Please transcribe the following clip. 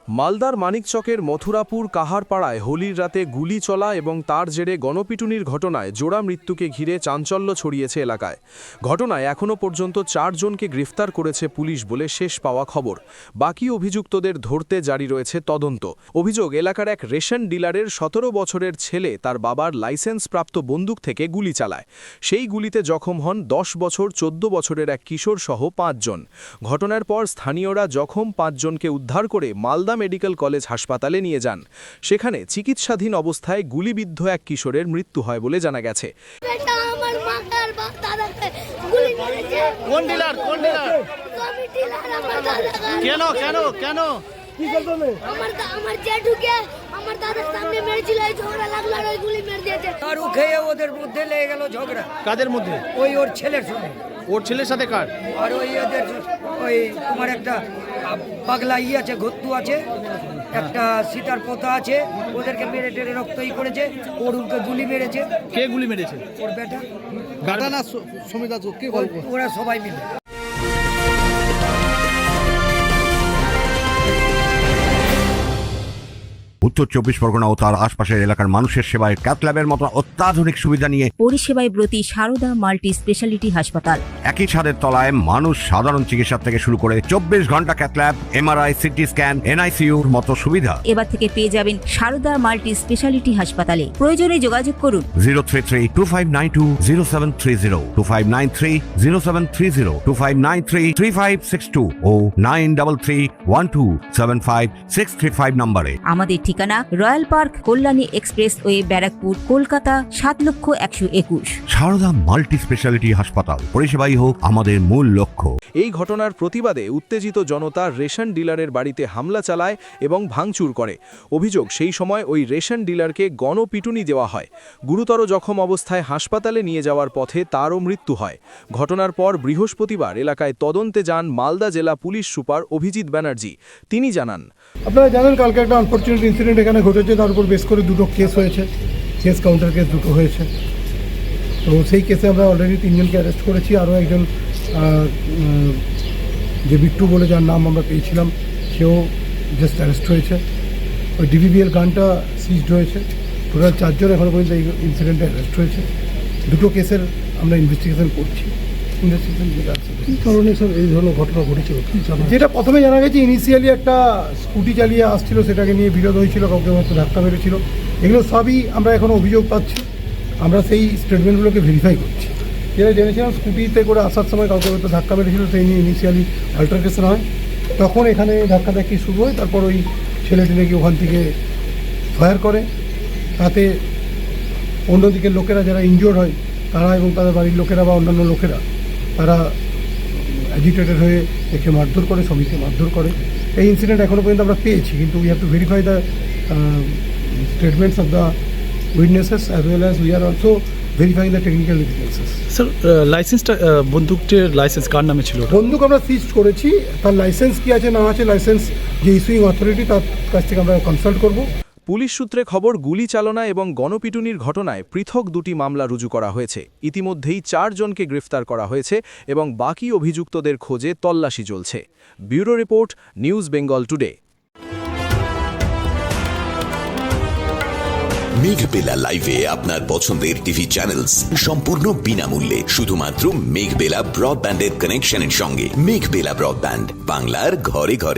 মালদার মানিকচকের মথুরাপুর কাহারপাড়ায় হোলির রাতে গুলি চলা এবং তার জেরে গণপিটুনির ঘটনায় জোড়া মৃত্যুকে ঘিরে চাঞ্চল্য ছড়িয়েছে এলাকায়। ঘটনায় এখনও পর্যন্ত 4 জনকে গ্রেফতার করেছে পুলিশ বলে শেষ পাওয়া খবর। বাকি অভিযুক্তদের ধরতে জারি রয়েছে তদন্ত। অভিযোগ, এলাকার এক রেশন ডিলারের 17 বছরের ছেলে তার বাবার লাইসেন্সপ্রাপ্ত বন্দুক থেকে গুলি চালায়। সেই গুলিতে জখম হন 10 বছর 14 বছরের এক কিশোর সহ 5 জন। ঘটনার পর স্থানীয়রা জখম 5 জনকে উদ্ধার করে মালদা মেডিকেল কলেজ হাসপাতালে নিয়ে যান। সেখানে চিকিৎসাধীন অবস্থায় গুলিবিদ্ধ এক কিশোরের মৃত্যু হয় বলে জানা গেছে। ওদের মধ্যে লেগে গেল ঝগড়া। কাদের মধ্যে? ওই ওর ছেলের সঙ্গে। ওর ছেলের সাথে কার? আর ওই ওদের ওই তোমার একটা পাগলা আছে, ঘত্তু আছে, একটা সীতার পোতা আছে, ওদেরকে মেরে টেরে রক্তই করেছে। ওরকে গুলি মেরেছে। কে গুলি মেরেছে? ওর বেটা। বেটা না সমিতা? কে গল্প? ওরা সবাই মিলে। উত্তর 24 পরগনা ও তার আশপাশের এলাকার মানুষের সেবায় ক্যাথ ল্যাবের মতো অত্যাধুনিক সুবিধা নিয়ে পরিষেবায় ব্রতী সারদা মাল্টি স্পেশালিটি হাসপাতাল। একই ছাদের তলায় মানুষ সাধারণ চিকিৎসা থেকে শুরু করে 24 ঘন্টা cath lab, MRI, CT scan, এনআইসিইউর মতো সুবিধা এবার থেকে পেয়ে যাবেন সারদা মাল্টি স্পেশালিটি হাসপাতালে। প্রয়োজনে যোগাযোগ করুন 033-2592-0730, 2593-0730, 2593-3562 ও 9331275635 নম্বরে। আমাদের ঠিকানা Royal Park, Kalyani Expressway, Barrackpore, Kolkata 7,01,21। Sarada multi speciality হাসপাতাল, পরিষেবাই হোক আমাদের মূল লক্ষ্য। এই ঘটনার প্রতিবাদে উত্তেজিত জনতা রেশন ডিলারের বাড়িতে হামলা চালায় এবং ভাঙচুর করে। অভিযোগ, সেই সময় ওই রেশন ডিলারকে গণপিটুনি দেওয়া হয়। গুরুতর জখম অবস্থায় হাসপাতালে নিয়ে যাওয়ার পথে তারও মৃত্যু হয়। ঘটনার পর বৃহস্পতিবার এলাকায় তদন্তে যান মালদা জেলা পুলিশ সুপার অভিজিৎ ব্যানার্জি। তিনি জানান, আপনারা জানেন কালকে একটা আনফর্চুনেট ইনসিডেন্ট এখানে ঘটেছে, তার উপর বেশ করে দুটো কেস হয়েছে, কেস কাউন্টার কেস দুটো হয়েছে। তো সেই কেসে আমরা অলরেডি 3 জনকে অ্যারেস্ট করেছি। আরও একজন যে বিট্টু বলে যার নাম আমরা পেয়েছিলাম, সেও জাস্ট অ্যারেস্ট হয়েছে। ওই ডিভিবিএল গানটা সিজড হয়েছে। টোটাল 4 জন এখনো পর্যন্ত এই ইনসিডেন্টে অ্যারেস্ট হয়েছে। দুটো কেসের আমরা ইনভেস্টিগেশন করছি। কী কারণে স্যার এই ধরনের ঘটনা ঘটেছিল? যেটা প্রথমে জানা গেছে, ইনিশিয়ালি একটা স্কুটি চালিয়ে আসছিল, সেটাকে নিয়ে বিরোধ হয়েছিল, কাউকে হয়তো ধাক্কা মেরেছিল। এগুলো সবই আমরা এখনও অভিযোগ পাচ্ছি। আমরা সেই স্টেটমেন্টগুলোকে ভেরিফাই করছি। যেটা জেনেছিলাম স্কুটিতে করে আসার সময় কাউকে হয়তো ধাক্কা মেরেছিল, সেই নিয়ে ইনিশিয়ালি অল্টারকেশন হয়। তখন এখানে ধাক্কাধাক্কি শুরু হয়। তারপর ওই ছেলেটি নাকি ওখান থেকে ফায়ার করে। তাতে অন্যদিকের লোকেরা যারা ইনজিওর্ড হয় তারা এবং তাদের বাড়ির লোকেরা বা অন্যান্য লোকেরা তারা অ্যাজিটেটেড হয়ে একে মারধর করে, সমিতিকে মারধর করে। এই ইনসিডেন্ট এখনও পর্যন্ত আমরা পেয়েছি, কিন্তু we have to verify the statements of the witnesses as well as we are also verifying the technical evidences. Sir, লাইসেন্সটা বন্দুকটির লাইসেন্স কার নামে ছিল? বন্দুক আমরা সিজ করেছি। তার লাইসেন্স কি আছে না আছে, লাইসেন্স যে ইস্যুইং অথরিটি, তার কাছ থেকে আমরা কনসাল্ট করব। পুলিশ সূত্রে খবর, গুলি চালনা এবং গণপিটুনির ঘটনায় পৃথক 2টি মামলা রুজু করা হয়েছে। ইতিমধ্যেই 4 জনকে গ্রেফতার করা হয়েছে এবং বাকি অভিযুক্তদের খোঁজে তল্লাশি চলছে। Bureau report, news Bengal today. Meghbela লাইভে আপনার পছন্দের টিভি চ্যানেলস সম্পূর্ণ বিনামূল্যে, শুধুমাত্র মেঘবেলা ব্রডব্যান্ডের কানেকশনের সঙ্গে। মেঘবেলা ব্রডব্যান্ড, বাংলার ঘরে ঘরে।